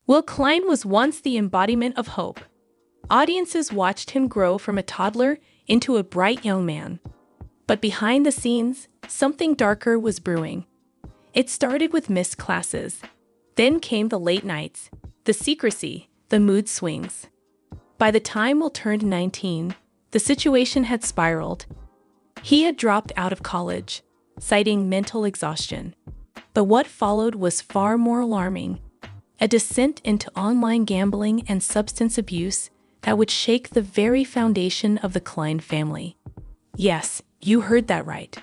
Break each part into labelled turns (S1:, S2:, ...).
S1: Will Klein was once the embodiment of hope. Audiences watched him grow from a toddler into a bright young man. But behind the scenes, something darker was brewing. It started with missed classes. Then came the late nights, the secrecy, the mood swings. By the time Will turned 19, the situation had spiraled. He had dropped out of college, citing mental exhaustion. But what followed was far more alarming. A descent into online gambling and substance abuse that would shake the very foundation of the Klein family. Yes, you heard that right.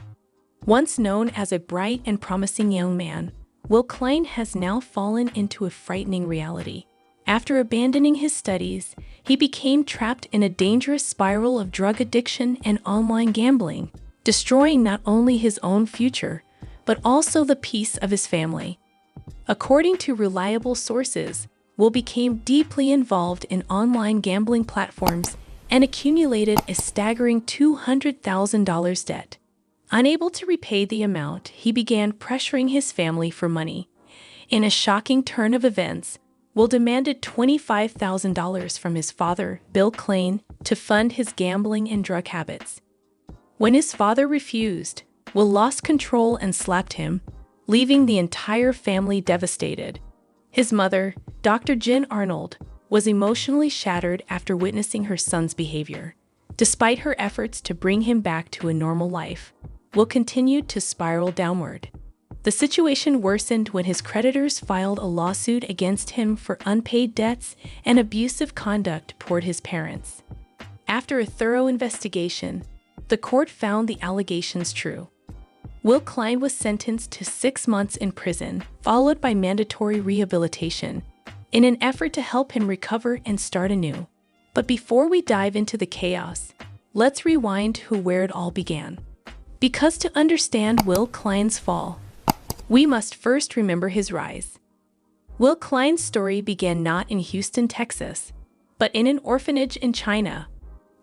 S1: Once known as a bright and promising young man, Will Klein has now fallen into a frightening reality. After abandoning his studies, he became trapped in a dangerous spiral of drug addiction and online gambling, destroying not only his own future, but also the peace of his family. According to reliable sources, Will became deeply involved in online gambling platforms and accumulated a staggering $200,000 debt. Unable to repay the amount, he began pressuring his family for money. In a shocking turn of events, Will demanded $25,000 from his father, Will Klein, to fund his gambling and drug habits. When his father refused, Will lost control and slapped him, leaving the entire family devastated. His mother, Dr. Jen Arnold, was emotionally shattered after witnessing her son's behavior. Despite her efforts to bring him back to a normal life, Will continued to spiral downward. The situation worsened when his creditors filed a lawsuit against him for unpaid debts and abusive conduct toward his parents. After a thorough investigation, the court found the allegations true. Will Klein was sentenced to 6 months in prison, followed by mandatory rehabilitation, in an effort to help him recover and start anew. But before we dive into the chaos, let's rewind to where it all began. Because to understand Will Klein's fall, we must first remember his rise. Will Klein's story began not in Houston, Texas, but in an orphanage in China.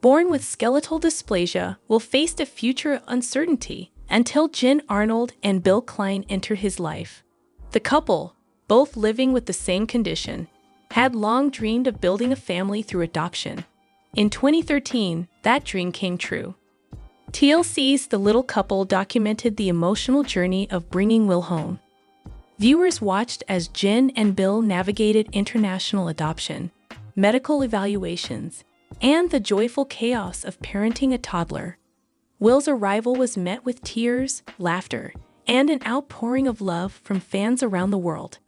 S1: Born with skeletal dysplasia, Will faced a future of uncertainty until Jen Arnold and Will Klein entered his life. The couple, both living with the same condition, had long dreamed of building a family through adoption. In 2013, that dream came true. TLC's The Little Couple documented the emotional journey of bringing Will home. Viewers watched as Jen and Will navigated international adoption, medical evaluations, and the joyful chaos of parenting a toddler. Will's arrival was met with tears, laughter, and an outpouring of love from fans around the world.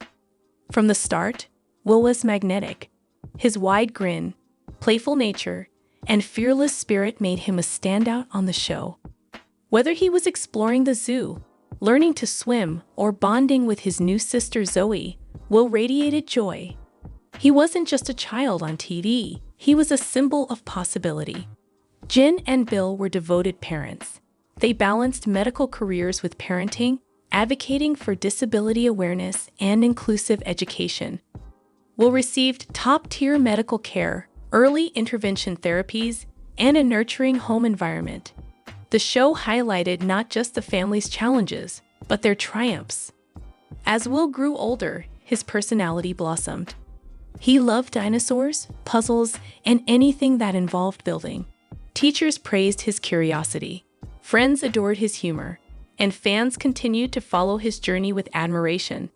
S1: From the start, Will was magnetic. His wide grin, playful nature, and fearless spirit made him a standout on the show. Whether he was exploring the zoo, learning to swim, or bonding with his new sister Zoe, Will radiated joy. He wasn't just a child on TV, he was a symbol of possibility. Jen and Will were devoted parents. They balanced medical careers with parenting, advocating for disability awareness and inclusive education. Will received top-tier medical care, early intervention therapies, and a nurturing home environment. The show highlighted not just the family's challenges, but their triumphs. As Will grew older, his personality blossomed. He loved dinosaurs, puzzles, and anything that involved building. Teachers praised his curiosity, friends adored his humor, and fans continued to follow his journey with admiration.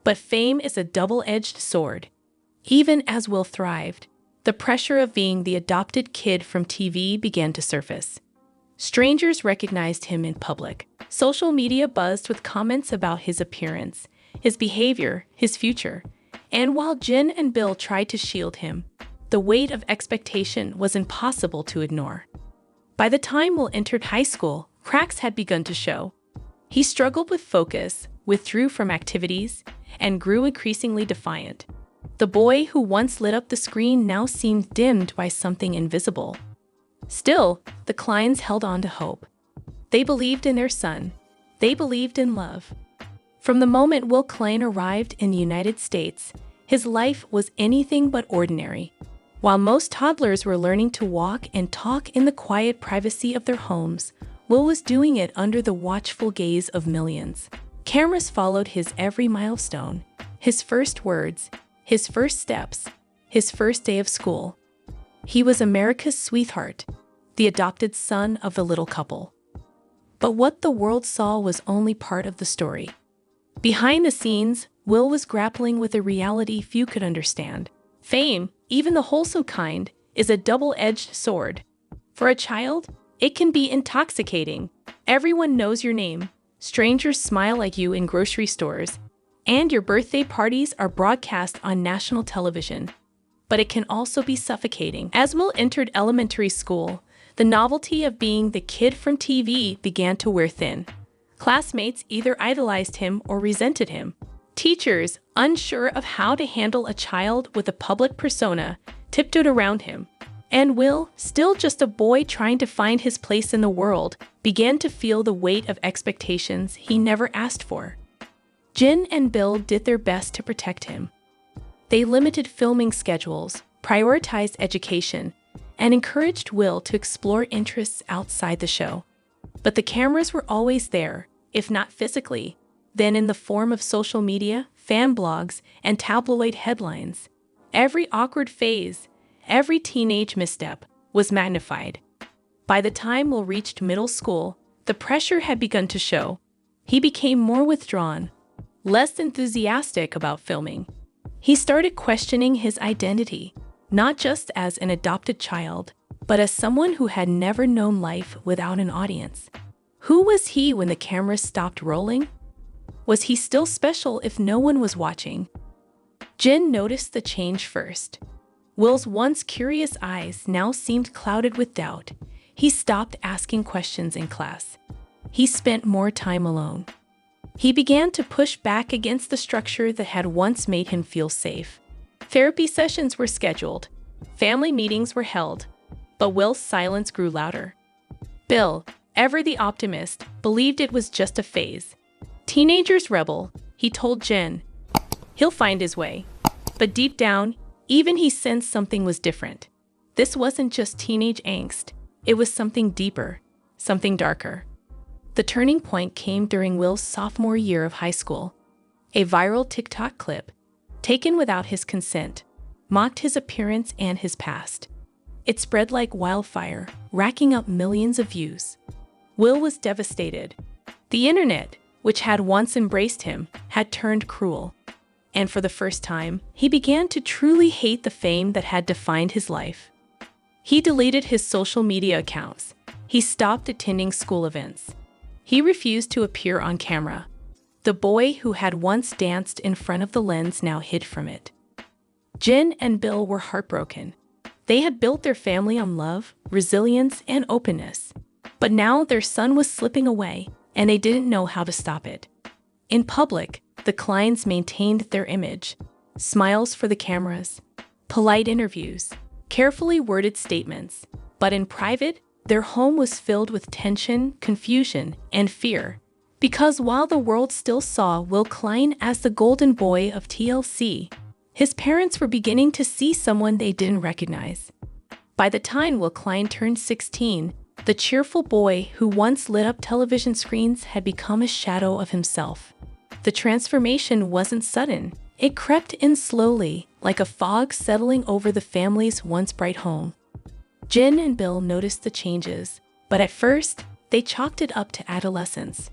S1: But fame is a double-edged sword. Even as Will thrived, the pressure of being the adopted kid from TV began to surface. Strangers recognized him in public. Social media buzzed with comments about his appearance, his behavior, his future. And while Jen and Will tried to shield him, the weight of expectation was impossible to ignore. By the time Will entered high school, cracks had begun to show. He struggled with focus, withdrew from activities, and grew increasingly defiant. The boy who once lit up the screen now seemed dimmed by something invisible. Still, the Kleins held on to hope. They believed in their son. They believed in love. From the moment Will Klein arrived in the United States, his life was anything but ordinary. While most toddlers were learning to walk and talk in the quiet privacy of their homes, Will was doing it under the watchful gaze of millions. Cameras followed his every milestone, his first words, his first steps, his first day of school. He was America's sweetheart, the adopted son of the little couple. But what the world saw was only part of the story. Behind the scenes, Will was grappling with a reality few could understand. Fame, even the wholesome kind, is a double-edged sword. For a child, it can be intoxicating. Everyone knows your name, strangers smile at you in grocery stores, and your birthday parties are broadcast on national television. But it can also be suffocating. As Will entered elementary school, the novelty of being the kid from TV began to wear thin. Classmates either idolized him or resented him. Teachers, unsure of how to handle a child with a public persona, tiptoed around him. And Will, still just a boy trying to find his place in the world, began to feel the weight of expectations he never asked for. Jen and Bill did their best to protect him. They limited filming schedules, prioritized education, and encouraged Will to explore interests outside the show. But the cameras were always there, if not physically, then in the form of social media, fan blogs, and tabloid headlines. Every awkward phase, every teenage misstep, was magnified. By the time Will reached middle school, the pressure had begun to show. He became more withdrawn, less enthusiastic about filming. He started questioning his identity, not just as an adopted child, but as someone who had never known life without an audience. Who was he when the camera stopped rolling? Was he still special if no one was watching? Jen noticed the change first. Will's once curious eyes now seemed clouded with doubt. He stopped asking questions in class. He spent more time alone. He began to push back against the structure that had once made him feel safe. Therapy sessions were scheduled. Family meetings were held. But Will's silence grew louder. Bill, ever the optimist, believed it was just a phase. Teenagers rebel, he told Jen. He'll find his way. But deep down, even he sensed something was different. This wasn't just teenage angst. It was something deeper, something darker. The turning point came during Will's sophomore year of high school. A viral TikTok clip, taken without his consent, mocked his appearance and his past. It spread like wildfire, racking up millions of views. Will was devastated. The internet, which had once embraced him, had turned cruel. And for the first time, he began to truly hate the fame that had defined his life. He deleted his social media accounts. He stopped attending school events. He refused to appear on camera. The boy who had once danced in front of the lens now hid from it. Jen and Bill were heartbroken. They had built their family on love, resilience, and openness. But now their son was slipping away, and they didn't know how to stop it. In public, the Kleins maintained their image. Smiles for the cameras, polite interviews, carefully worded statements. But in private, their home was filled with tension, confusion, and fear. Because while the world still saw Will Klein as the golden boy of TLC, his parents were beginning to see someone they didn't recognize. By the time Will Klein turned 16, the cheerful boy who once lit up television screens had become a shadow of himself. The transformation wasn't sudden. It crept in slowly, like a fog settling over the family's once bright home. Jen and Bill noticed the changes, but at first, they chalked it up to adolescence.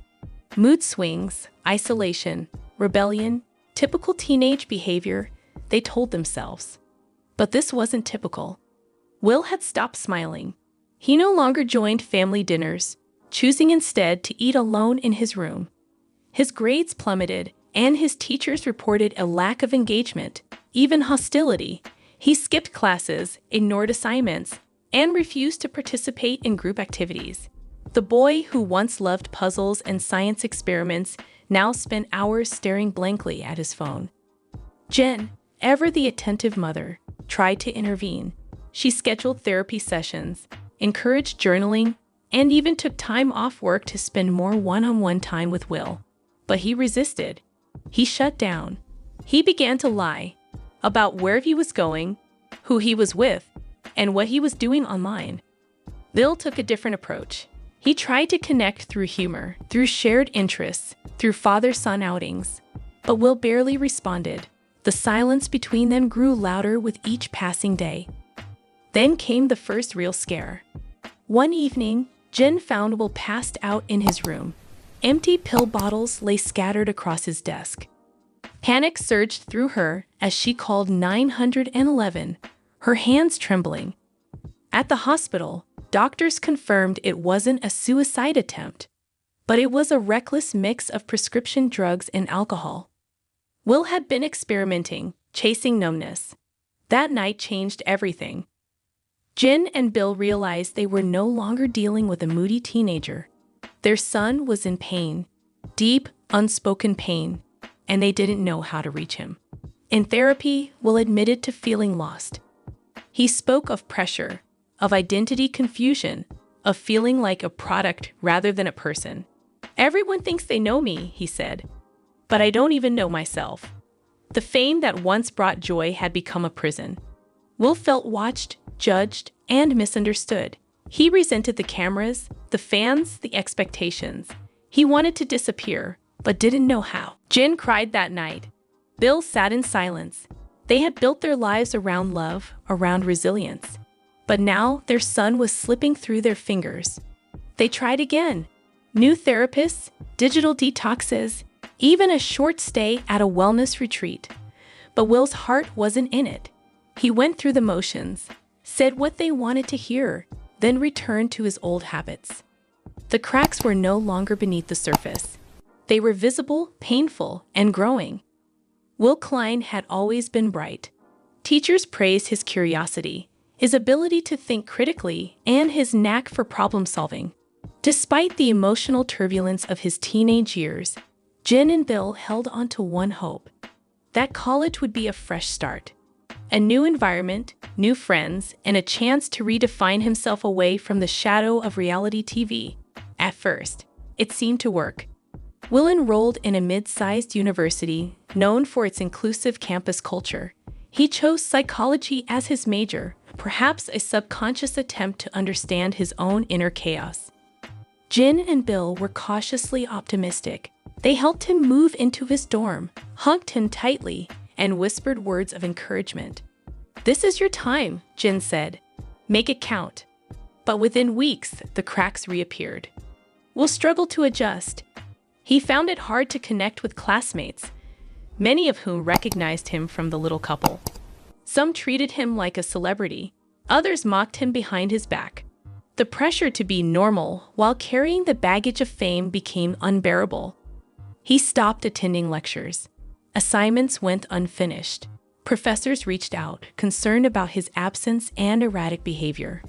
S1: Mood swings, isolation, rebellion, typical teenage behavior, they told themselves. But this wasn't typical. Will had stopped smiling. He no longer joined family dinners, choosing instead to eat alone in his room. His grades plummeted, and his teachers reported a lack of engagement, even hostility. He skipped classes, ignored assignments, and refused to participate in group activities. The boy who once loved puzzles and science experiments now spent hours staring blankly at his phone. Jen, ever the attentive mother, tried to intervene. She scheduled therapy sessions, encouraged journaling, and even took time off work to spend more one-on-one time with Will. But he resisted. He shut down. He began to lie about where he was going, who he was with, and what he was doing online. Bill took a different approach. He tried to connect through humor, through shared interests, through father-son outings. But Will barely responded. The silence between them grew louder with each passing day. Then came the first real scare. One evening, Jen found Will passed out in his room. Empty pill bottles lay scattered across his desk. Panic surged through her as she called 911, her hands trembling. At the hospital, doctors confirmed it wasn't a suicide attempt, but it was a reckless mix of prescription drugs and alcohol. Will had been experimenting, chasing numbness. That night changed everything. Jen and Bill realized they were no longer dealing with a moody teenager. Their son was in pain, deep, unspoken pain, and they didn't know how to reach him. In therapy, Will admitted to feeling lost. He spoke of pressure, of identity confusion, of feeling like a product rather than a person. "Everyone thinks they know me," he said, "but I don't even know myself." The fame that once brought joy had become a prison. Will felt watched, judged, and misunderstood. He resented the cameras, the fans, the expectations. He wanted to disappear, but didn't know how. Jen cried that night. Bill sat in silence. They had built their lives around love, around resilience. But now their son was slipping through their fingers. They tried again. New therapists, digital detoxes, even a short stay at a wellness retreat. But Will's heart wasn't in it. He went through the motions, said what they wanted to hear, then returned to his old habits. The cracks were no longer beneath the surface. They were visible, painful, and growing. Will Klein had always been bright. Teachers praised his curiosity, his ability to think critically, and his knack for problem-solving. Despite the emotional turbulence of his teenage years, Jen and Bill held on to one hope: that college would be a fresh start. A new environment, new friends, and a chance to redefine himself away from the shadow of reality TV. At first, it seemed to work. Will enrolled in a mid-sized university known for its inclusive campus culture. He chose psychology as his major, perhaps a subconscious attempt to understand his own inner chaos. Jen and Bill were cautiously optimistic. They helped him move into his dorm, hugged him tightly, and whispered words of encouragement. "This is your time," Jen said. "Make it count." But within weeks, the cracks reappeared. Will struggled to adjust. He found it hard to connect with classmates, many of whom recognized him from The Little Couple. Some treated him like a celebrity. Others mocked him behind his back. The pressure to be normal while carrying the baggage of fame became unbearable. He stopped attending lectures. Assignments went unfinished. Professors reached out, concerned about his absence and erratic behavior.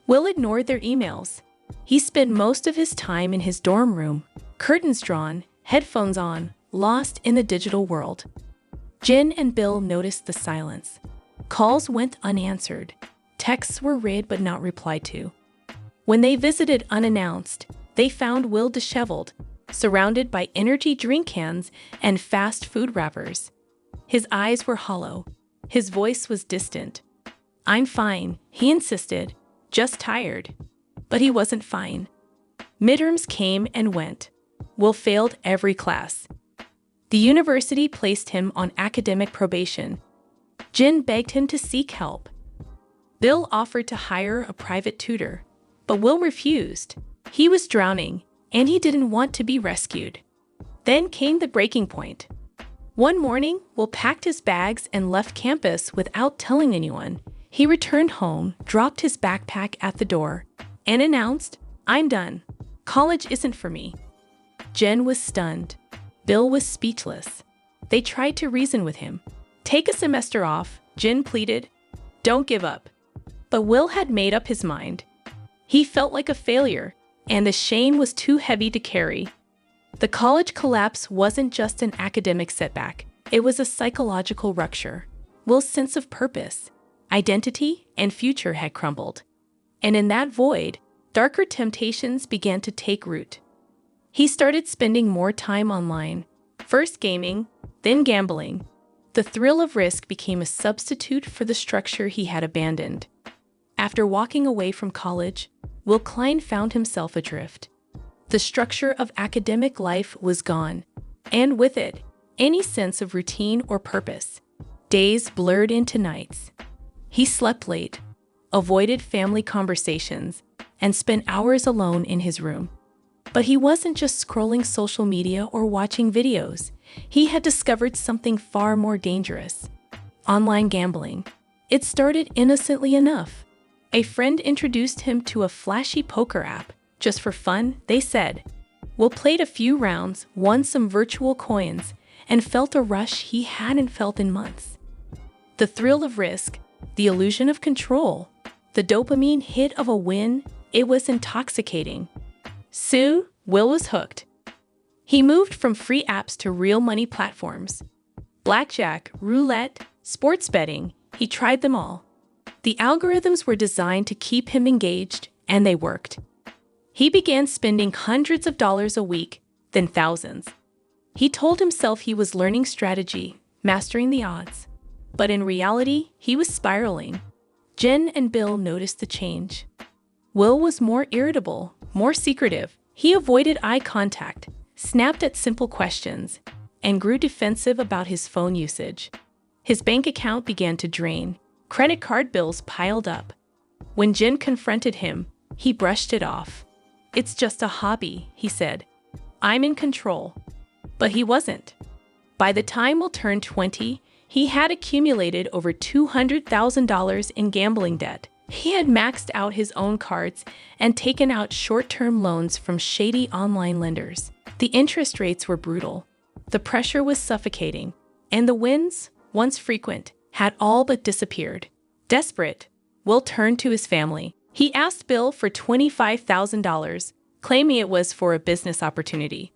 S1: Will ignored their emails. He spent most of his time in his dorm room, curtains drawn, headphones on, lost in the digital world. Jen and Bill noticed the silence. Calls went unanswered. Texts were read but not replied to. When they visited unannounced, they found Will disheveled, surrounded by energy drink cans and fast food wrappers. His eyes were hollow. His voice was distant. "I'm fine," he insisted, "just tired." But he wasn't fine. Midterms came and went. Will failed every class. The university placed him on academic probation. Jen begged him to seek help. Bill offered to hire a private tutor, but Will refused. He was drowning, and he didn't want to be rescued. Then came the breaking point. One morning, Will packed his bags and left campus without telling anyone. He returned home, dropped his backpack at the door, and announced, "I'm done. College isn't for me." Jen was stunned. Bill was speechless. They tried to reason with him. "Take a semester off," Jen pleaded. "Don't give up." But Will had made up his mind. He felt like a failure, and the shame was too heavy to carry. The college collapse wasn't just an academic setback. It was a psychological rupture. Will's sense of purpose, identity, and future had crumbled. And in that void, darker temptations began to take root. He started spending more time online, first gaming, then gambling. The thrill of risk became a substitute for the structure he had abandoned. After walking away from college, Will Klein found himself adrift. The structure of academic life was gone, and with it, any sense of routine or purpose. Days blurred into nights. He slept late, avoided family conversations, and spent hours alone in his room. But he wasn't just scrolling social media or watching videos. He had discovered something far more dangerous: online gambling. It started innocently enough. A friend introduced him to a flashy poker app. Just for fun, they said. Will played a few rounds, won some virtual coins, and felt a rush he hadn't felt in months. The thrill of risk, the illusion of control, the dopamine hit of a win, it was intoxicating. Soon, Will was hooked. He moved from free apps to real money platforms. Blackjack, roulette, sports betting, he tried them all. The algorithms were designed to keep him engaged, and they worked. He began spending hundreds of dollars a week, then thousands. He told himself he was learning strategy, mastering the odds. But in reality, he was spiraling. Jen and Bill noticed the change. Will was more irritable, more secretive. He avoided eye contact, snapped at simple questions, and grew defensive about his phone usage. His bank account began to drain. Credit card bills piled up. When Jen confronted him, he brushed it off. "It's just a hobby," he said. "I'm in control." But he wasn't. By the time Will turned 20, he had accumulated over $200,000 in gambling debt. He had maxed out his own cards and taken out short-term loans from shady online lenders. The interest rates were brutal. The pressure was suffocating. And the wins, once frequent, had all but disappeared. Desperate, Will turned to his family. He asked Bill for $25,000, claiming it was for a business opportunity.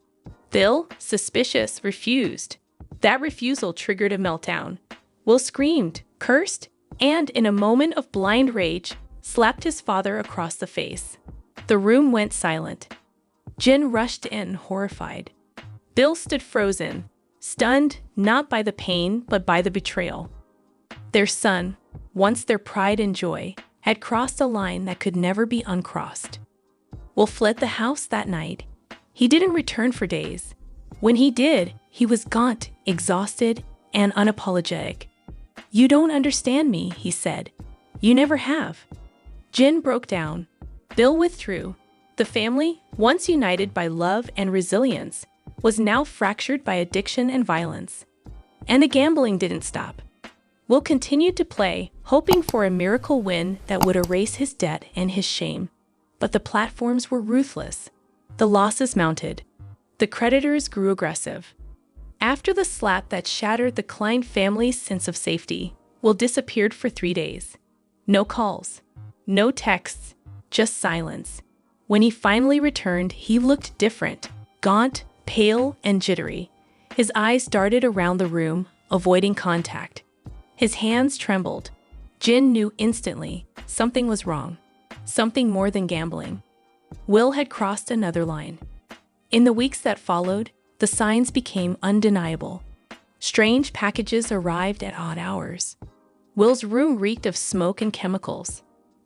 S1: Bill, suspicious, refused. That refusal triggered a meltdown. Will screamed, cursed, and in a moment of blind rage, slapped his father across the face. The room went silent. Jen rushed in, horrified. Bill stood frozen, stunned not by the pain but by the betrayal. Their son, once their pride and joy, had crossed a line that could never be uncrossed. Will fled the house that night. He didn't return for days. When he did, he was gaunt, exhausted, and unapologetic. "You don't understand me," he said. "You never have." Jen broke down. Bill withdrew. The family, once united by love and resilience, was now fractured by addiction and violence. And the gambling didn't stop. Will continued to play, hoping for a miracle win that would erase his debt and his shame. But the platforms were ruthless. The losses mounted. The creditors grew aggressive. After the slap that shattered the Klein family's sense of safety, Will disappeared for 3 days. No calls, no texts, just silence. When he finally returned, he looked different, gaunt, pale, and jittery. His eyes darted around the room, avoiding contact. His hands trembled. Jen knew instantly something was wrong, something more than gambling. Will had crossed another line. In the weeks that followed, the signs became undeniable. Strange packages arrived at odd hours. Will's room reeked of smoke and chemicals.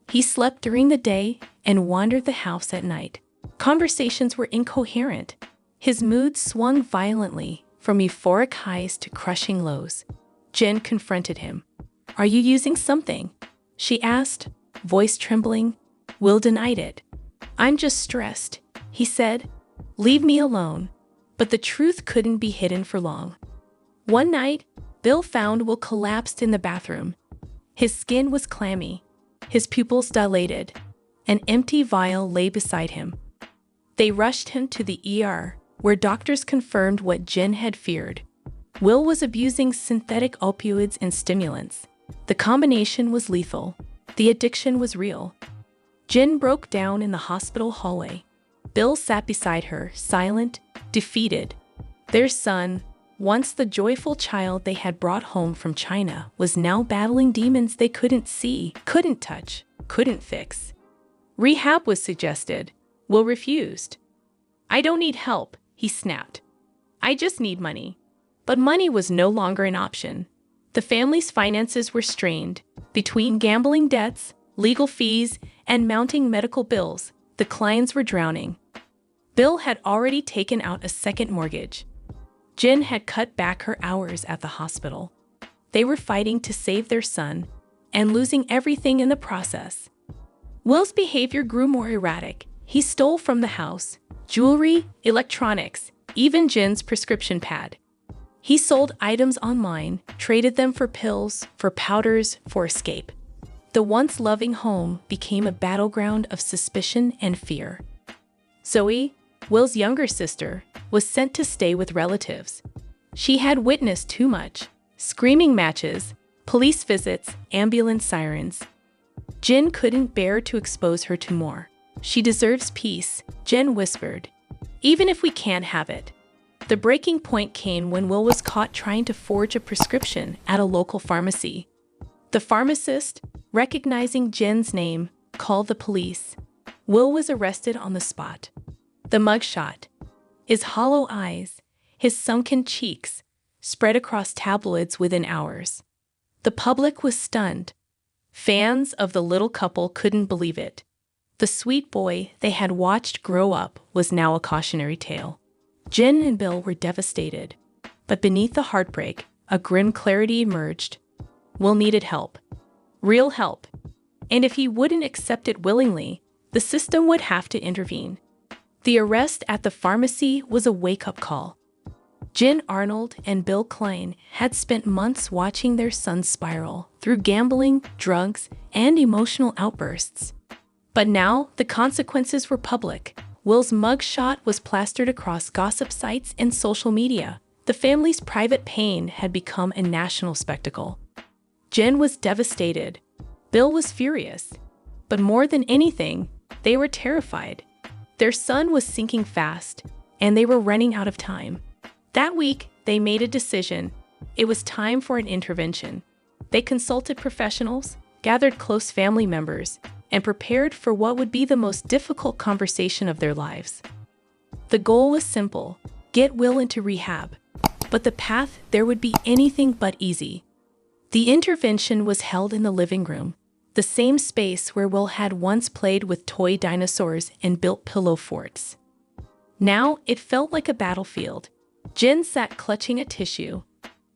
S1: He slept during the day and wandered the house at night. Conversations were incoherent. His mood swung violently, from euphoric highs to crushing lows. Jen confronted him. "Are you using something?" she asked, voice trembling. Will denied it. "I'm just stressed," he said. "Leave me alone." But the truth couldn't be hidden for long. One night, Bill found Will collapsed in the bathroom. His skin was clammy, his pupils dilated. An empty vial lay beside him. They rushed him to the ER, where doctors confirmed what Jen had feared. Will was abusing synthetic opioids and stimulants. The combination was lethal. The addiction was real. Jen broke down in the hospital hallway. Bill sat beside her, silent, defeated. Their son, once the joyful child they had brought home from China, was now battling demons they couldn't see, couldn't touch, couldn't fix. Rehab was suggested. Will refused. "I don't need help," he snapped. "I just need money." But money was no longer an option. The family's finances were strained. Between gambling debts, legal fees, and mounting medical bills, the Kleins were drowning. Bill had already taken out a second mortgage. Jen had cut back her hours at the hospital. They were fighting to save their son and losing everything in the process. Will's behavior grew more erratic. He stole from the house jewelry, electronics, even Jen's prescription pad. He sold items online, traded them for pills, for powders, for escape. The once loving home became a battleground of suspicion and fear. Zoe, Will's younger sister, was sent to stay with relatives. She had witnessed too much: screaming matches, police visits, ambulance sirens. Jen couldn't bear to expose her to more. "She deserves peace," Jen whispered, "even if we can't have it." The breaking point came when Will was caught trying to forge a prescription at a local pharmacy. The pharmacist, recognizing Jen's name, called the police. Will was arrested on the spot. The mugshot, his hollow eyes, his sunken cheeks, spread across tabloids within hours. The public was stunned. Fans of the little couple couldn't believe it. The sweet boy they had watched grow up was now a cautionary tale. Jen and Bill were devastated. But beneath the heartbreak, a grim clarity emerged. Will needed help. Real help. And if he wouldn't accept it willingly, the system would have to intervene. The arrest at the pharmacy was a wake-up call. Jen Arnold and Will Klein had spent months watching their son spiral through gambling, drugs, and emotional outbursts. But now the consequences were public. Will's mugshot was plastered across gossip sites and social media. The family's private pain had become a national spectacle. Jen was devastated. Bill was furious. But more than anything, they were terrified. Their son was sinking fast, and they were running out of time. That week, they made a decision. It was time for an intervention. They consulted professionals, gathered close family members, and prepared for what would be the most difficult conversation of their lives. The goal was simple: get Will into rehab. But the path there would be anything but easy. The intervention was held in the living room, the same space where Will had once played with toy dinosaurs and built pillow forts. Now it felt like a battlefield. Jen sat clutching a tissue.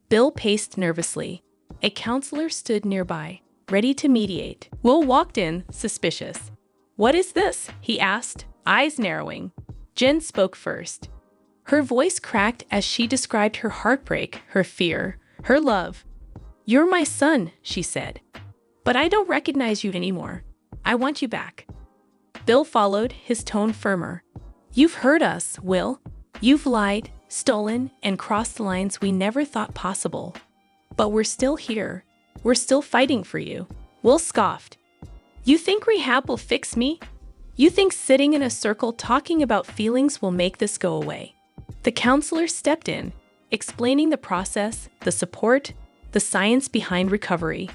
S1: Bill paced nervously. A counselor stood nearby, ready to mediate. Will walked in, suspicious. "What is this?" he asked, eyes narrowing. Jen spoke first. Her voice cracked as she described her heartbreak, her fear, her love. "You're my son," she said. "But I don't recognize you anymore. I want you back." Bill followed, his tone firmer. "You've hurt us, Will. You've lied, stolen, and crossed the lines we never thought possible. But we're still here. We're still fighting for you." Will scoffed. "You think rehab will fix me? You think sitting in a circle talking about feelings will make this go away?" The counselor stepped in, explaining the process, the support, the science behind recovery.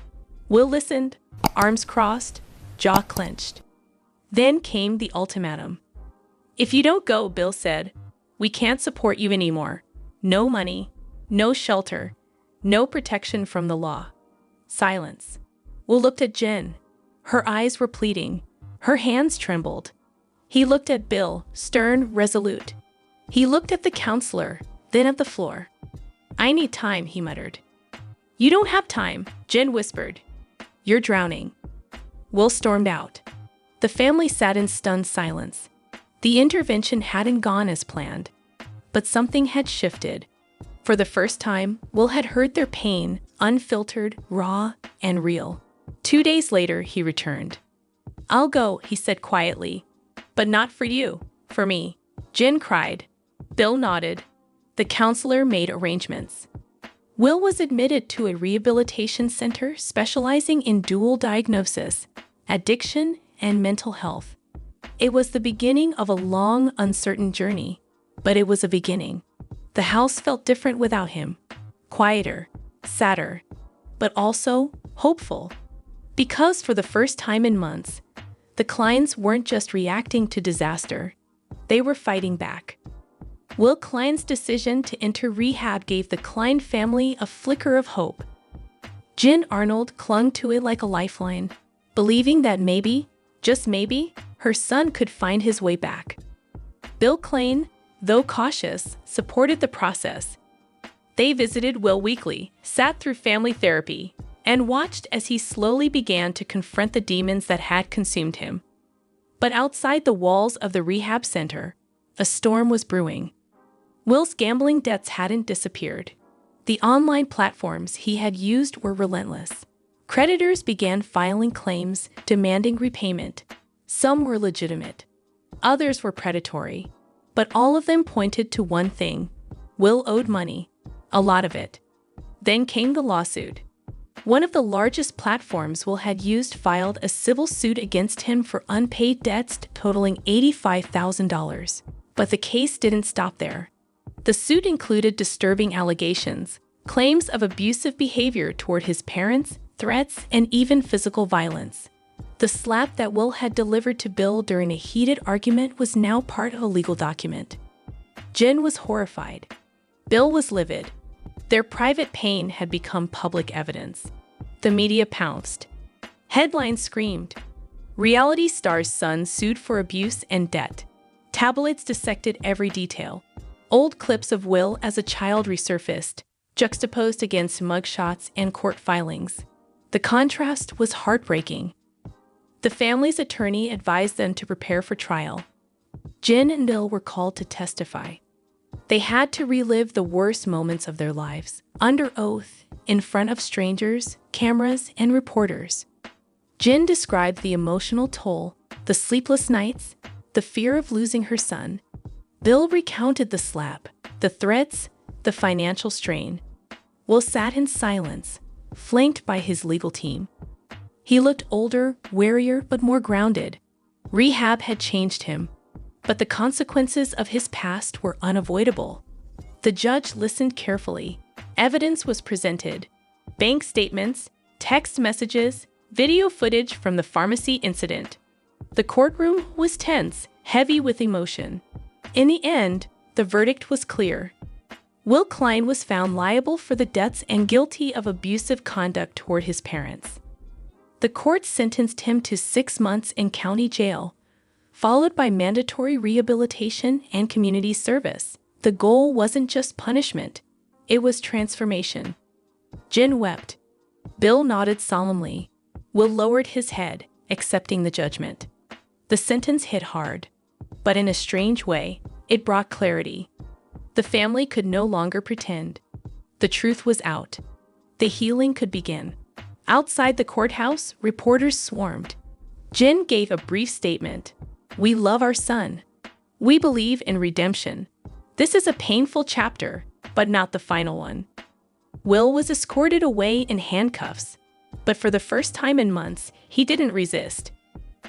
S1: Will listened, arms crossed, jaw clenched. Then came the ultimatum. "If you don't go," Bill said, "we can't support you anymore. No money, no shelter, no protection from the law." Silence. Will looked at Jen. Her eyes were pleading. Her hands trembled. He looked at Bill, stern, resolute. He looked at the counselor, then at the floor. "I need time," he muttered. "You don't have time," Jen whispered. "You're drowning." Will stormed out. The family sat in stunned silence. The intervention hadn't gone as planned. But something had shifted. For the first time, Will had heard their pain, unfiltered, raw, and real. 2 days later, he returned. "I'll go," he said quietly. "But not for you, for me." Jen cried. Bill nodded. The counselor made arrangements. Will was admitted to a rehabilitation center specializing in dual diagnosis, addiction, and mental health. It was the beginning of a long, uncertain journey, but it was a beginning. The house felt different without him. Quieter, sadder, but also hopeful. Because for the first time in months, the Kleins weren't just reacting to disaster, they were fighting back. Will Klein's decision to enter rehab gave the Klein family a flicker of hope. Jen Arnold clung to it like a lifeline, believing that maybe, just maybe, her son could find his way back. Will Klein, though cautious, supported the process. They visited Will weekly, sat through family therapy, and watched as he slowly began to confront the demons that had consumed him. But outside the walls of the rehab center, a storm was brewing. Will's gambling debts hadn't disappeared. The online platforms he had used were relentless. Creditors began filing claims, demanding repayment. Some were legitimate. Others were predatory. But all of them pointed to one thing. Will owed money. A lot of it. Then came the lawsuit. One of the largest platforms Will had used filed a civil suit against him for unpaid debts totaling $85,000. But the case didn't stop there. The suit included disturbing allegations, claims of abusive behavior toward his parents, threats, and even physical violence. The slap that Will had delivered to Bill during a heated argument was now part of a legal document. Jen was horrified. Bill was livid. Their private pain had become public evidence. The media pounced. Headlines screamed. Reality star's son sued for abuse and debt. Tabloids dissected every detail. Old clips of Will as a child resurfaced, juxtaposed against mugshots and court filings. The contrast was heartbreaking. The family's attorney advised them to prepare for trial. Jen and Bill were called to testify. They had to relive the worst moments of their lives, under oath, in front of strangers, cameras, and reporters. Jen described the emotional toll, the sleepless nights, the fear of losing her son. Bill recounted the slap, the threats, the financial strain. Will sat in silence, flanked by his legal team. He looked older, warier, but more grounded. Rehab had changed him, but the consequences of his past were unavoidable. The judge listened carefully. Evidence was presented. Bank statements, text messages, video footage from the pharmacy incident. The courtroom was tense, heavy with emotion. In the end, the verdict was clear. Will Klein was found liable for the debts and guilty of abusive conduct toward his parents. The court sentenced him to 6 months in county jail, followed by mandatory rehabilitation and community service. The goal wasn't just punishment, it was transformation. Jen wept. Bill nodded solemnly. Will lowered his head, accepting the judgment. The sentence hit hard, but in a strange way, it brought clarity. The family could no longer pretend. The truth was out. The healing could begin. Outside the courthouse, reporters swarmed. Jen gave a brief statement. "We love our son. We believe in redemption. This is a painful chapter, but not the final one." Will was escorted away in handcuffs, but for the first time in months, he didn't resist.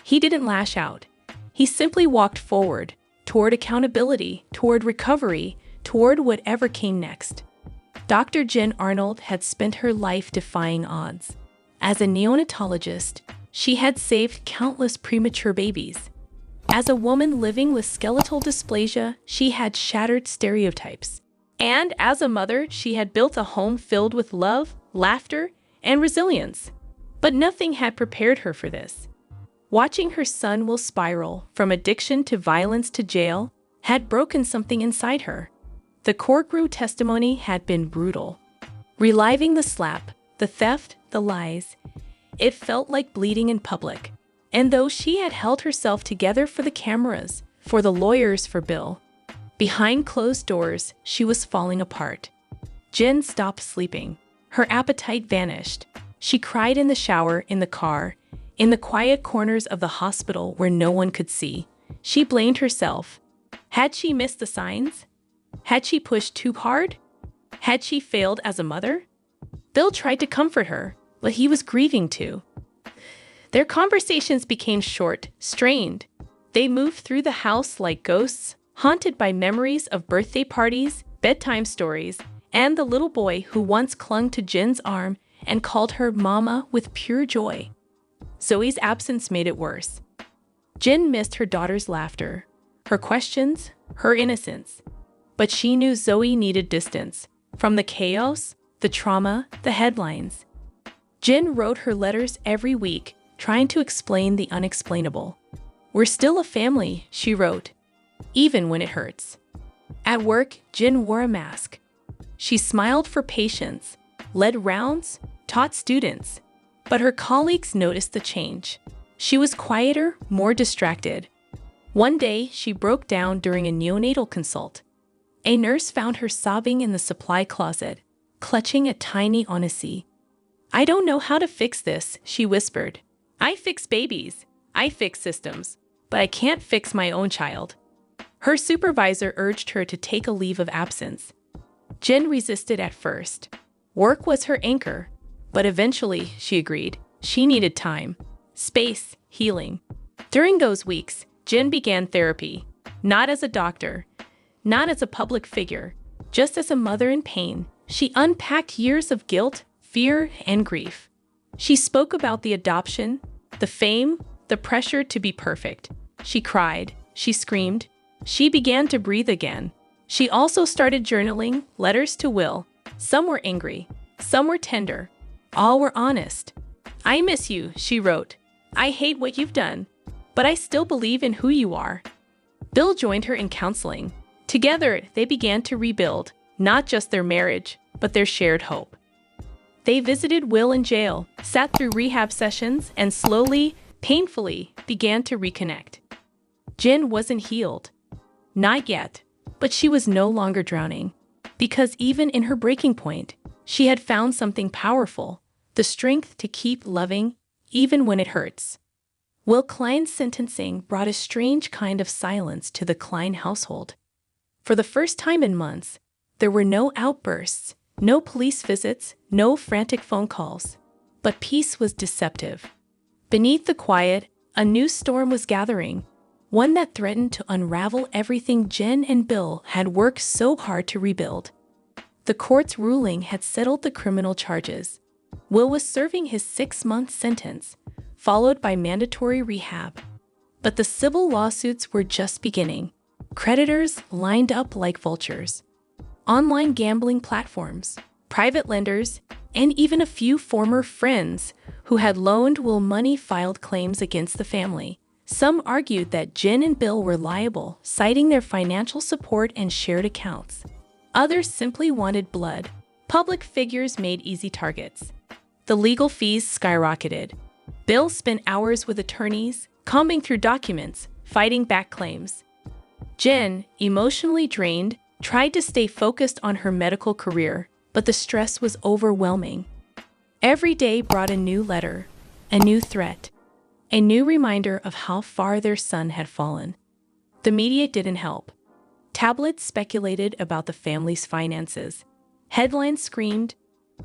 S1: He didn't lash out. He simply walked forward, toward accountability, toward recovery, toward whatever came next. Dr. Jen Arnold had spent her life defying odds. As a neonatologist, she had saved countless premature babies. As a woman living with skeletal dysplasia, she had shattered stereotypes. And as a mother, she had built a home filled with love, laughter, and resilience. But nothing had prepared her for this. Watching her son Will spiral from addiction to violence to jail had broken something inside her. The courtroom testimony had been brutal. Reliving the slap, the theft, the lies, it felt like bleeding in public. And though she had held herself together for the cameras, for the lawyers, for Bill, behind closed doors, she was falling apart. Jen stopped sleeping. Her appetite vanished. She cried in the shower, in the car, in the quiet corners of the hospital where no one could see. She blamed herself. Had she missed the signs? Had she pushed too hard? Had she failed as a mother? Bill tried to comfort her, but he was grieving too. Their conversations became short, strained. They moved through the house like ghosts, haunted by memories of birthday parties, bedtime stories, and the little boy who once clung to Jen's arm and called her Mama with pure joy. Zoe's absence made it worse. Jen missed her daughter's laughter, her questions, her innocence. But she knew Zoe needed distance from the chaos, the trauma, the headlines. Jen wrote her letters every week, trying to explain the unexplainable. "We're still a family," she wrote, "even when it hurts." At work, Jen wore a mask. She smiled for patients, led rounds, taught students. But her colleagues noticed the change. She was quieter, more distracted. One day, she broke down during a neonatal consult. A nurse found her sobbing in the supply closet, clutching a tiny Odyssey. "I don't know how to fix this," she whispered. "I fix babies. I fix systems. But I can't fix my own child." Her supervisor urged her to take a leave of absence. Jen resisted at first. Work was her anchor. But eventually, she agreed. She needed time, space, healing. During those weeks, Jen began therapy. Not as a doctor, not as a public figure, just as a mother in pain. She unpacked years of guilt, fear, and grief. She spoke about the adoption, the fame, the pressure to be perfect. She cried. She screamed. She began to breathe again. She also started journaling, letters to Will. Some were angry. Some were tender. All were honest. "I miss you," she wrote. "I hate what you've done. But I still believe in who you are." Bill joined her in counseling. Together, they began to rebuild, not just their marriage, but their shared hope. They visited Will in jail, sat through rehab sessions, and slowly, painfully, began to reconnect. Jen wasn't healed. Not yet. But she was no longer drowning. Because even in her breaking point, she had found something powerful, the strength to keep loving, even when it hurts. Will Klein's sentencing brought a strange kind of silence to the Klein household. For the first time in months, there were no outbursts, no police visits, no frantic phone calls. But peace was deceptive. Beneath the quiet, a new storm was gathering, one that threatened to unravel everything Jen and Bill had worked so hard to rebuild. The court's ruling had settled the criminal charges. Will was serving his 6-month sentence, followed by mandatory rehab. But the civil lawsuits were just beginning. Creditors lined up like vultures. Online gambling platforms, private lenders, and even a few former friends who had loaned Will money filed claims against the family. Some argued that Jen and Bill were liable, citing their financial support and shared accounts. Others simply wanted blood. Public figures made easy targets. The legal fees skyrocketed. Bill spent hours with attorneys, combing through documents, fighting back claims. Jen, emotionally drained, tried to stay focused on her medical career, but the stress was overwhelming. Every day brought a new letter, a new threat, a new reminder of how far their son had fallen. The media didn't help. Tabloids speculated about the family's finances. Headlines screamed,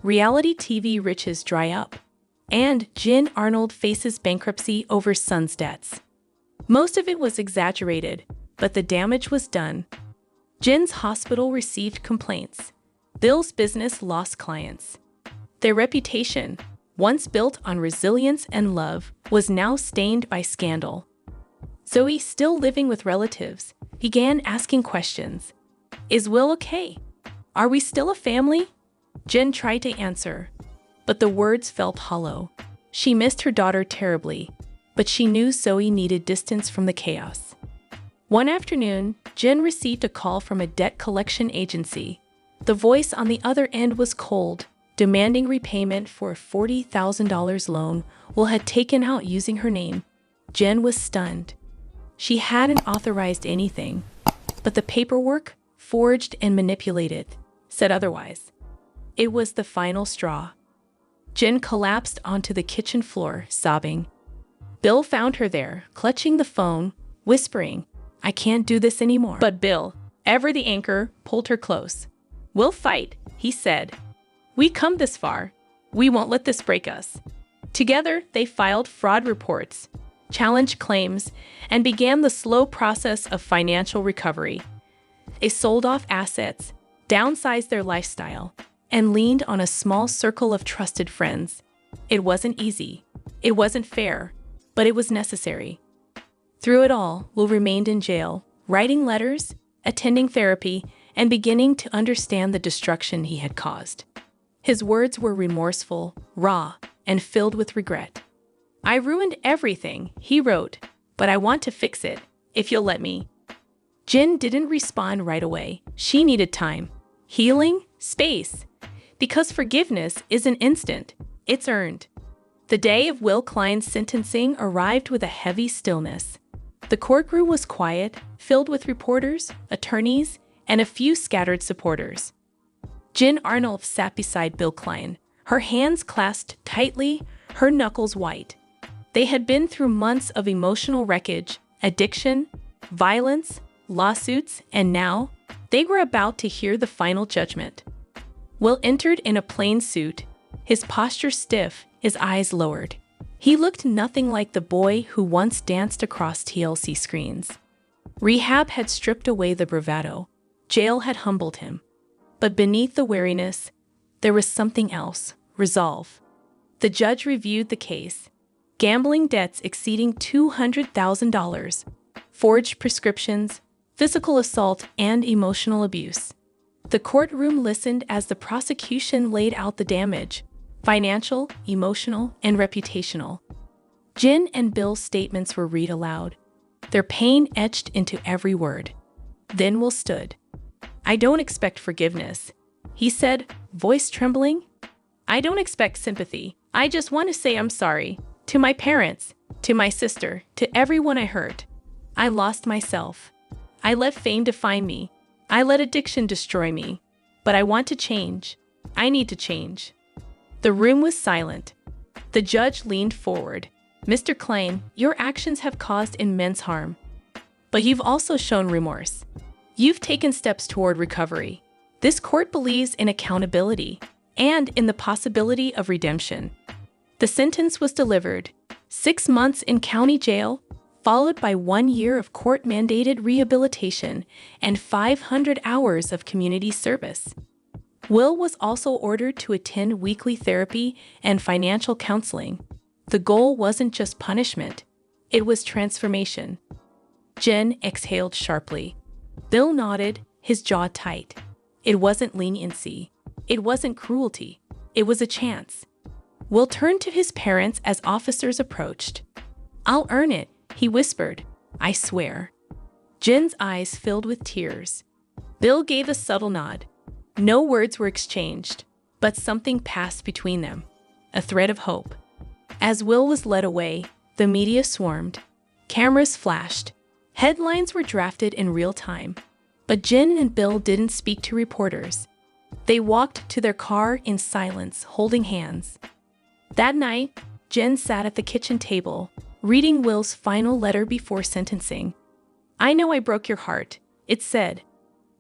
S1: "Reality TV riches dry up," and "Jen Arnold faces bankruptcy over son's debts." Most of it was exaggerated, but the damage was done. Jen's hospital received complaints. Bill's business lost clients. Their reputation, once built on resilience and love, was now stained by scandal. Zoe, still living with relatives, began asking questions. "Is Will okay? Are we still a family?" Jen tried to answer, but the words felt hollow. She missed her daughter terribly, but she knew Zoe needed distance from the chaos. One afternoon, Jen received a call from a debt collection agency. The voice on the other end was cold, demanding repayment for a $40,000 loan Will had taken out using her name. Jen was stunned. She hadn't authorized anything, but the paperwork, forged and manipulated, said otherwise. It was the final straw. Jen collapsed onto the kitchen floor, sobbing. Bill found her there, clutching the phone, whispering, "I can't do this anymore." But Bill, ever the anchor, pulled her close. "We'll fight," he said. "We come this far. We won't let this break us." Together, they filed fraud reports, challenged claims, and began the slow process of financial recovery. They sold off assets, downsized their lifestyle, and leaned on a small circle of trusted friends. It wasn't easy. It wasn't fair, but it was necessary. Through it all, Will remained in jail, writing letters, attending therapy, and beginning to understand the destruction he had caused. His words were remorseful, raw, and filled with regret. "I ruined everything," he wrote, "but I want to fix it, if you'll let me." Jen didn't respond right away. She needed time. Healing, Space. Because forgiveness isn't instant, it's earned. The day of Will Klein's sentencing arrived with a heavy stillness. The courtroom was quiet, filled with reporters, attorneys, and a few scattered supporters. Jen Arnulf sat beside Will Klein, her hands clasped tightly, her knuckles white. They had been through months of emotional wreckage, addiction, violence, lawsuits, and now they were about to hear the final judgment. Will entered in a plain suit, his posture stiff, his eyes lowered. He looked nothing like the boy who once danced across TLC screens. Rehab had stripped away the bravado. Jail had humbled him. But beneath the wariness, there was something else, resolve. The judge reviewed the case. Gambling debts exceeding $200,000, forged prescriptions, physical assault, and emotional abuse. The courtroom listened as the prosecution laid out the damage, financial, emotional, and reputational. Jen and Bill's statements were read aloud, their pain etched into every word. Then Will stood. "I don't expect forgiveness," he said, voice trembling. "I don't expect sympathy. I just want to say I'm sorry. To my parents, to my sister, to everyone I hurt. I lost myself. I let fame define me. I let addiction destroy me. But I want to change. I need to change." The room was silent. The judge leaned forward. "Mr. Klein, your actions have caused immense harm. But you've also shown remorse. You've taken steps toward recovery. This court believes in accountability and in the possibility of redemption." The sentence was delivered, 6 months in county jail, followed by 1 year of court-mandated rehabilitation and 500 hours of community service. Will was also ordered to attend weekly therapy and financial counseling. The goal wasn't just punishment, it was transformation. Jen exhaled sharply. Bill nodded, his jaw tight. It wasn't leniency. It wasn't cruelty. It was a chance. Will turned to his parents as officers approached. "I'll earn it," he whispered. "I swear." Jen's eyes filled with tears. Bill gave a subtle nod. No words were exchanged, but something passed between them. A thread of hope. As Will was led away, the media swarmed. Cameras flashed. Headlines were drafted in real time. But Jen and Bill didn't speak to reporters. They walked to their car in silence, holding hands. That night, Jen sat at the kitchen table, reading Will's final letter before sentencing. "I know I broke your heart," it said,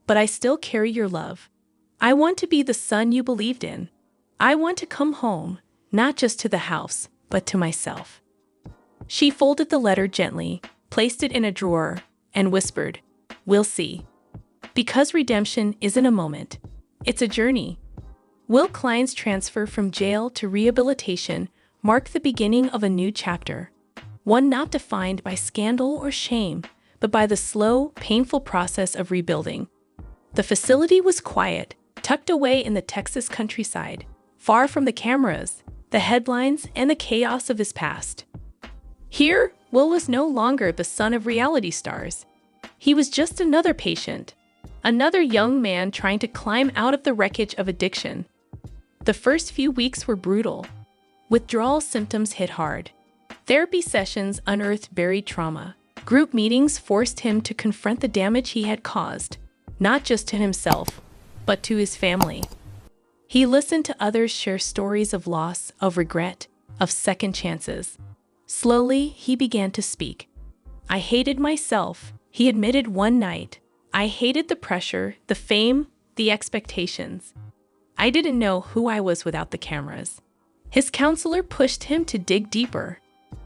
S1: "but I still carry your love. I want to be the son you believed in. I want to come home, not just to the house, but to myself." She folded the letter gently, placed it in a drawer, and whispered, "We'll see." Because redemption isn't a moment, it's a journey. Will Klein's transfer from jail to rehabilitation marked the beginning of a new chapter, one not defined by scandal or shame, but by the slow, painful process of rebuilding. The facility was quiet, tucked away in the Texas countryside, far from the cameras, the headlines, and the chaos of his past. Here, Will was no longer the son of reality stars. He was just another patient, another young man trying to climb out of the wreckage of addiction. The first few weeks were brutal. Withdrawal symptoms hit hard. Therapy sessions unearthed buried trauma. Group meetings forced him to confront the damage he had caused, not just to himself, but to his family. He listened to others share stories of loss, of regret, of second chances. Slowly, he began to speak. "I hated myself," he admitted one night. "I hated the pressure, the fame, the expectations. I didn't know who I was without the cameras." His counselor pushed him to dig deeper.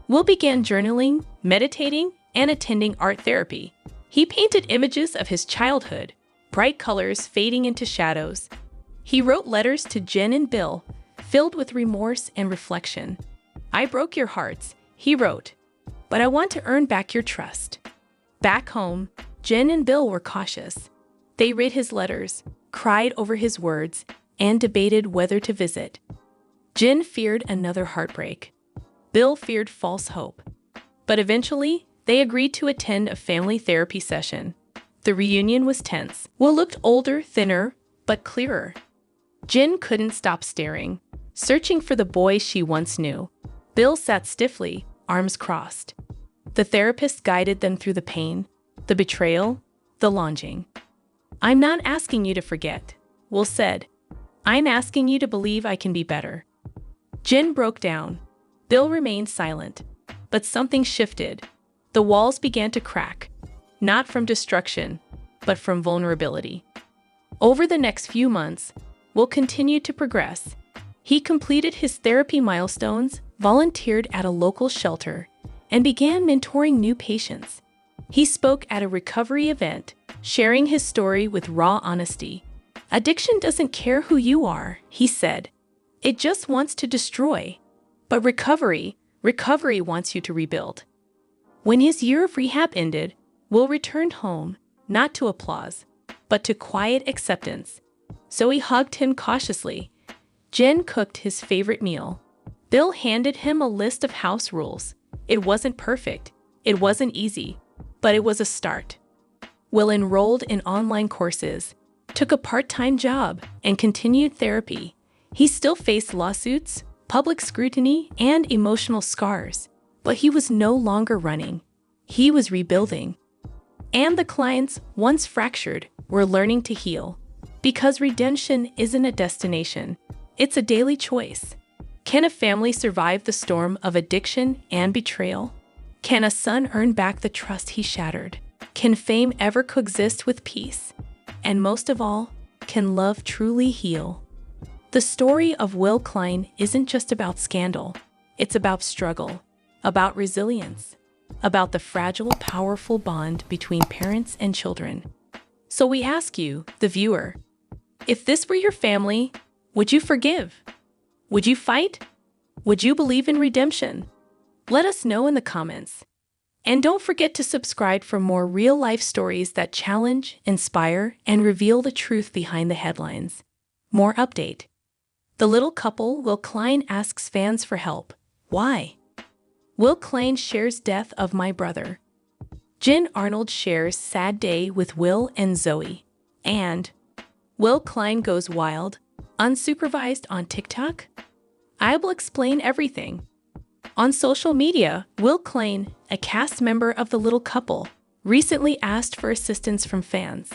S1: Will began journaling, meditating, and attending art therapy. He painted images of his childhood, bright colors fading into shadows. He wrote letters to Jen and Bill, filled with remorse and reflection. "I broke your hearts," he wrote, "but I want to earn back your trust." Back home, Jen and Bill were cautious. They read his letters, cried over his words, and debated whether to visit. Jen feared another heartbreak. Bill feared false hope. But eventually, they agreed to attend a family therapy session. The reunion was tense. Will looked older, thinner, but clearer. Jin couldn't stop staring, searching for the boy she once knew. Bill sat stiffly, arms crossed. The therapist guided them through the pain, the betrayal, the longing. "I'm not asking you to forget," Will said. "I'm asking you to believe I can be better." Jin broke down. Bill remained silent. But something shifted. The walls began to crack, not from destruction, but from vulnerability. Over the next few months, Will continued to progress. He completed his therapy milestones, volunteered at a local shelter, and began mentoring new patients. He spoke at a recovery event, sharing his story with raw honesty. "Addiction doesn't care who you are," he said. "It just wants to destroy. But recovery wants you to rebuild." When his year of rehab ended, Will returned home, not to applause, but to quiet acceptance. So he hugged him cautiously. Jin cooked his favorite meal. Bill handed him a list of house rules. It wasn't perfect, it wasn't easy, but it was a start. Will enrolled in online courses, took a part-time job, and continued therapy. He still faced lawsuits, public scrutiny, and emotional scars, but he was no longer running. He was rebuilding. And the clients, once fractured, were learning to heal. Because redemption isn't a destination, it's a daily choice. Can a family survive the storm of addiction and betrayal? Can a son earn back the trust he shattered? Can fame ever coexist with peace? And most of all, can love truly heal? The story of Will Klein isn't just about scandal. It's about struggle, about resilience, about the fragile, powerful bond between parents and children. So we ask you, the viewer, if this were your family, would you forgive? Would you fight? Would you believe in redemption? Let us know in the comments. And don't forget to subscribe for more real-life stories that challenge, inspire, and reveal the truth behind the headlines. More update. The little couple, Will Klein asks fans for help. Why? Will Klein shares death of my brother. Jin Arnold shares sad day with Will and Zoe. And Will Klein goes wild, unsupervised on TikTok? I will explain everything. On social media, Will Klein, a cast member of The Little Couple, recently asked for assistance from fans.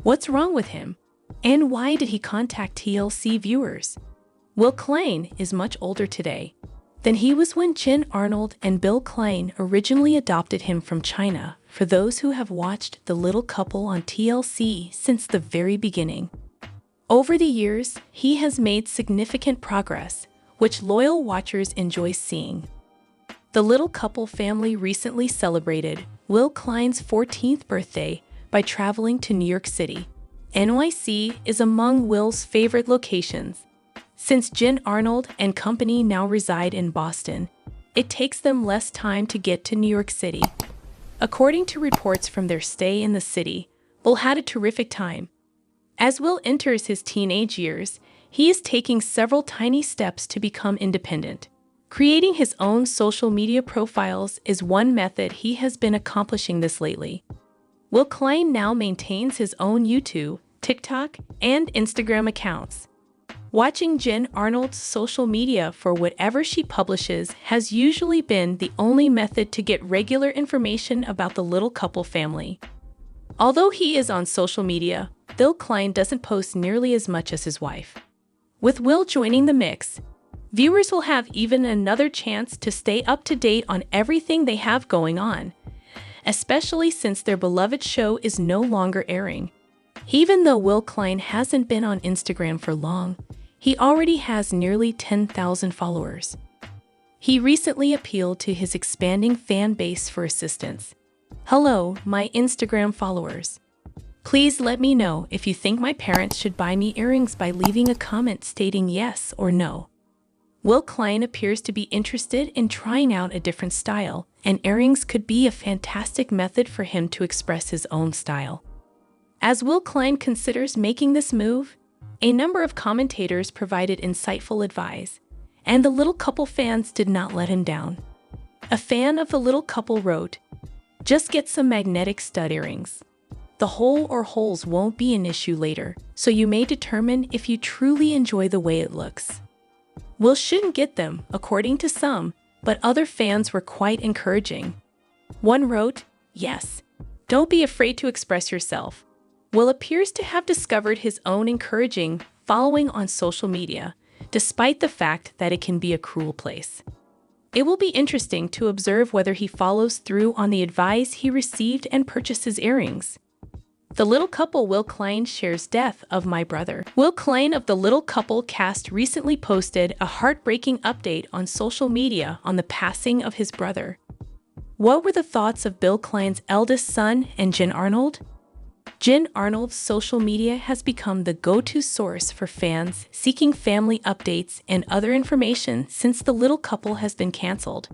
S1: What's wrong with him? And why did he contact TLC viewers? Will Klein is much older today than he was when Jin Arnold and Bill Klein originally adopted him from China, for those who have watched The Little Couple on TLC since the very beginning. Over the years, he has made significant progress, which loyal watchers enjoy seeing. The Little Couple family recently celebrated Will Klein's 14th birthday by traveling to New York City. NYC is among Will's favorite locations. Since Jin Arnold and company now reside in Boston, it takes them less time to get to New York City. According to reports from their stay in the city, Will had a terrific time. As Will enters his teenage years, he is taking several tiny steps to become independent. Creating his own social media profiles is one method he has been accomplishing this lately. Will Klein now maintains his own YouTube, TikTok, and Instagram accounts. Watching Jin Arnold's social media for whatever she publishes has usually been the only method to get regular information about the Little Couple family. Although he is on social media, Will Klein doesn't post nearly as much as his wife. With Will joining the mix, viewers will have even another chance to stay up to date on everything they have going on, especially since their beloved show is no longer airing. Even though Will Klein hasn't been on Instagram for long, he already has nearly 10,000 followers. He recently appealed to his expanding fan base for assistance. Hello, my Instagram followers. Please let me know if you think my parents should buy me earrings by leaving a comment stating yes or no. Will Klein appears to be interested in trying out a different style, and earrings could be a fantastic method for him to express his own style. As Will Klein considers making this move, a number of commentators provided insightful advice, and the Little Couple fans did not let him down. A fan of the Little Couple wrote, "Just get some magnetic stud earrings. The hole or holes won't be an issue later, so you may determine if you truly enjoy the way it looks. Will shouldn't get them, according to some, but other fans were quite encouraging. One wrote, "Yes, don't be afraid to express yourself." Will appears to have discovered his own encouraging following on social media, despite the fact that it can be a cruel place. It will be interesting to observe whether he follows through on the advice he received and purchases earrings. The little couple Will Klein shares death of my brother. Will Klein of the Little Couple cast recently posted a heartbreaking update on social media on the passing of his brother. What were the thoughts of Bill Klein's eldest son and Jen Arnold? Jen Arnold's social media has become the go-to source for fans seeking family updates and other information since The Little Couple has been canceled.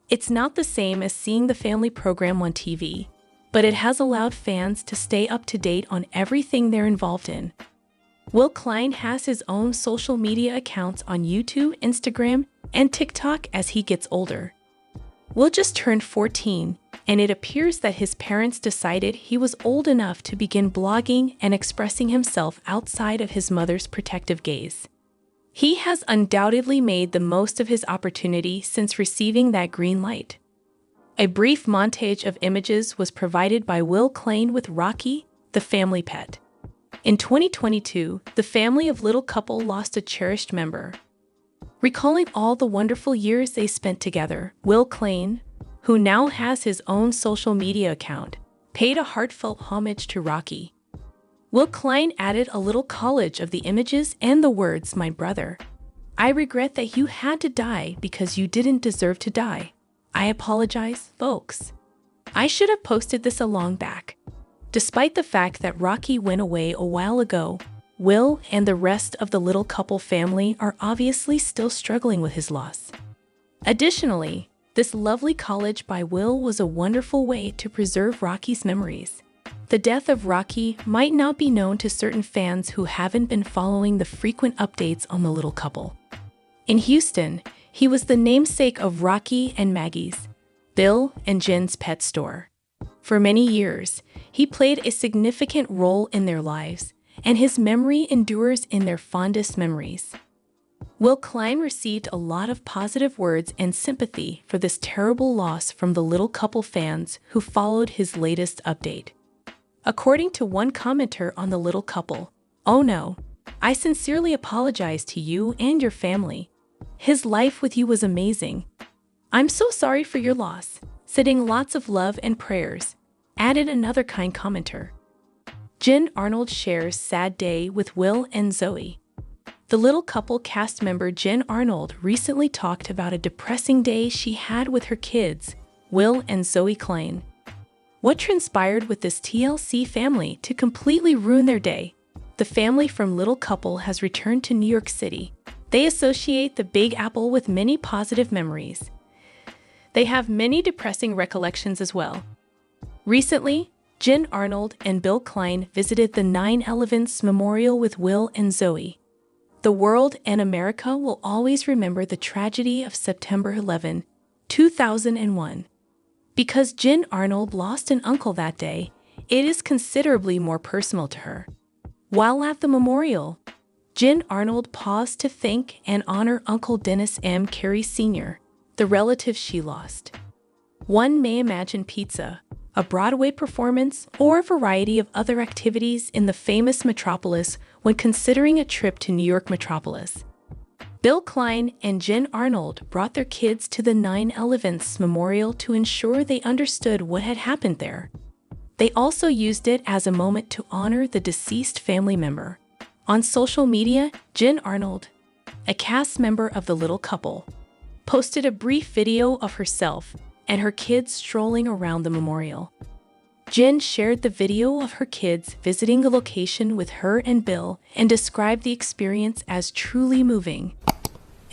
S1: It's not the same as seeing the family program on TV, but it has allowed fans to stay up to date on everything they're involved in. Will Klein has his own social media accounts on YouTube, Instagram, and TikTok as he gets older. Will just turned 14, and it appears that his parents decided he was old enough to begin blogging and expressing himself outside of his mother's protective gaze. He has undoubtedly made the most of his opportunity since receiving that green light. A brief montage of images was provided by Will Klein with Rocky, the family pet. In 2022, the family of Little Couple lost a cherished member. Recalling all the wonderful years they spent together, Will Klein, who now has his own social media account, paid a heartfelt homage to Rocky. Will Klein added a little collage of the images and the words, "My brother. I regret that you had to die because you didn't deserve to die. I apologize, folks. I should have posted this a long back." Despite the fact that Rocky went away a while ago, Will and the rest of the Little Couple family are obviously still struggling with his loss. Additionally, this lovely collage by Will was a wonderful way to preserve Rocky's memories. The death of Rocky might not be known to certain fans who haven't been following the frequent updates on the Little Couple. In Houston, he was the namesake of Rocky and Maggie's, Bill and Jen's pet store. For many years, he played a significant role in their lives, and his memory endures in their fondest memories. Will Klein received a lot of positive words and sympathy for this terrible loss from the Little Couple fans who followed his latest update. According to one commenter on the Little Couple, "Oh no, I sincerely apologize to you and your family. His life with you was amazing. I'm so sorry for your loss. Sending lots of love and prayers," added another kind commenter. Jen Arnold shares sad day with Will and Zoe. The Little Couple cast member Jen Arnold recently talked about a depressing day she had with her kids, Will and Zoe Klein. What transpired with this TLC family to completely ruin their day? The family from Little Couple has returned to New York City. They associate the Big Apple with many positive memories. They have many depressing recollections as well. Recently, Jen Arnold and Bill Klein visited the 9 Elephants Memorial with Will and Zoe. The world and America will always remember the tragedy of September 11, 2001. Because Jen Arnold lost an uncle that day, it is considerably more personal to her. While at the memorial, Jen Arnold paused to thank and honor Uncle Dennis M. Carey Sr., the relative she lost. One may imagine pizza, a Broadway performance, or a variety of other activities in the famous metropolis when considering a trip to New York metropolis. Bill Klein and Jen Arnold brought their kids to the 9 Elephants Memorial to ensure they understood what had happened there. They also used it as a moment to honor the deceased family member. On social media, Jen Arnold, a cast member of the Little Couple, posted a brief video of herself and her kids strolling around the memorial. Jen shared the video of her kids visiting the location with her and Bill and described the experience as truly moving.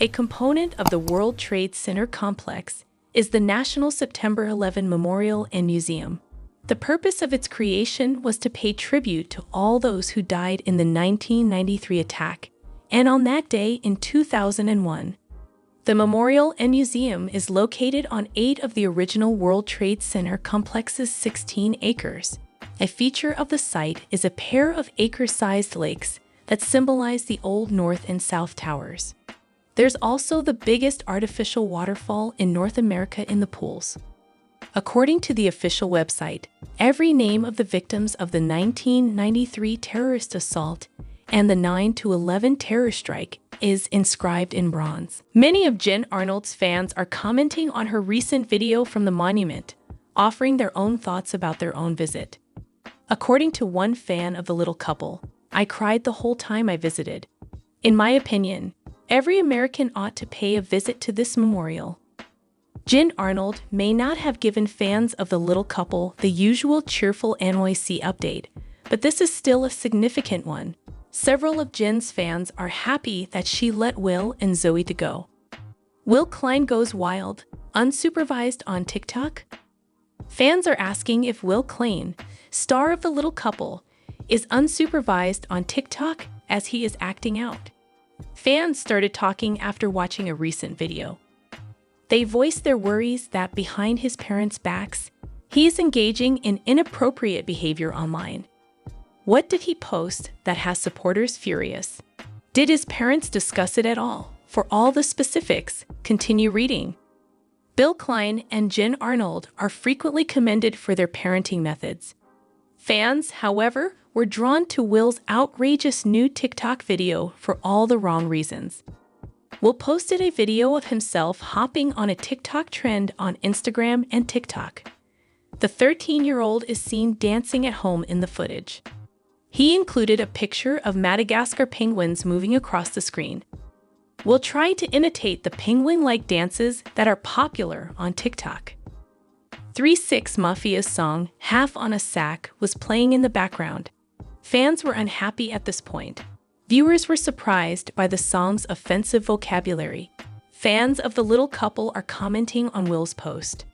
S1: A component of the World Trade Center complex is the National September 11 Memorial and Museum. The purpose of its creation was to pay tribute to all those who died in the 1993 attack, and on that day in 2001. The memorial and museum is located on 8 of the original World Trade Center complex's 16 acres, A feature of the site is a pair of acre-sized lakes that symbolize the Old North and South Towers. There's also the biggest artificial waterfall in North America in the pools. According to the official website, every name of the victims of the 1993 terrorist assault and the 9/11 terror strike is inscribed in bronze. Many of Jen Arnold's fans are commenting on her recent video from the monument, offering their own thoughts about their own visit. According to one fan of the little couple, "I cried the whole time I visited. In my opinion, every American ought to pay a visit to this memorial." Jen Arnold may not have given fans of the little couple the usual cheerful NYC update, but this is still a significant one. Several of Jen's fans are happy that she let Will and Zoe to go. Will Klein goes wild, unsupervised on TikTok? Fans are asking if Will Klein, star of the little couple, is unsupervised on TikTok as he is acting out. Fans started talking after watching a recent video. They voiced their worries that behind his parents' backs, he is engaging in inappropriate behavior online. What did he post that has supporters furious? Did his parents discuss it at all? For all the specifics, continue reading. Will Klein and Jen Arnold are frequently commended for their parenting methods. Fans, however, were drawn to Will's outrageous new TikTok video for all the wrong reasons. Will posted a video of himself hopping on a TikTok trend on Instagram and TikTok. The 13-year-old is seen dancing at home in the footage. He included a picture of Madagascar penguins moving across the screen. Will tried to imitate the penguin-like dances that are popular on TikTok. 3-6 Mafia's song, "Half on a Sack," was playing in the background. Fans were unhappy at this point. Viewers were surprised by the song's offensive vocabulary. Fans of the little couple are commenting on Will's post.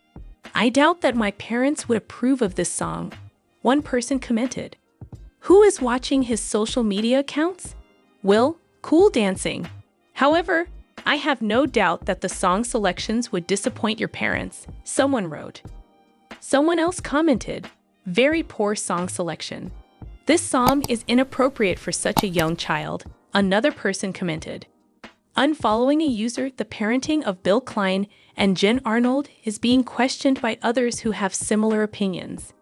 S1: "I doubt that my parents would approve of this song," one person commented. Who is watching his social media accounts? Will, cool dancing. However, I have no doubt that the song selections would disappoint your parents, someone wrote. Someone else commented, "Very poor song selection. This song is inappropriate for such a young child," another person commented. Unfollowing a user, the parenting of Will Klein and Jen Arnold is being questioned by others who have similar opinions.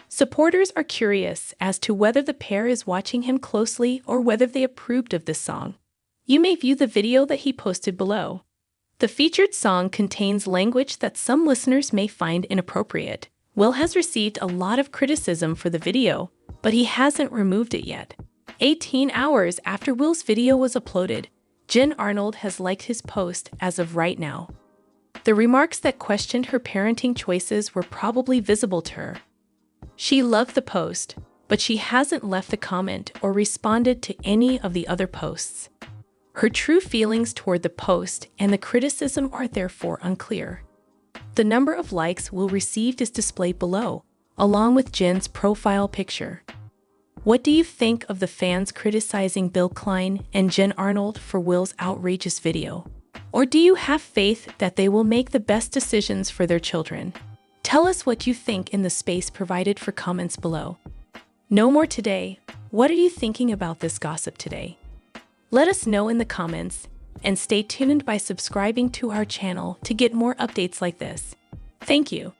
S1: Supporters are curious as to whether the pair is watching him closely or whether they approved of this song. You may view the video that he posted below. The featured song contains language that some listeners may find inappropriate. Will has received a lot of criticism for the video, but he hasn't removed it yet. 18 hours after Will's video was uploaded, Jen Arnold has liked his post as of right now. The remarks that questioned her parenting choices were probably visible to her. She loved the post, but she hasn't left a comment or responded to any of the other posts. Her true feelings toward the post and the criticism are therefore unclear. The number of likes Will received is displayed below, along with Jen's profile picture. What do you think of the fans criticizing Will Klein and Jen Arnold for Will's outrageous video? Or do you have faith that they will make the best decisions for their children? Tell us what you think in the space provided for comments below. No more today. What are you thinking about this gossip today? Let us know in the comments, and stay tuned by subscribing to our channel to get more updates like this. Thank you.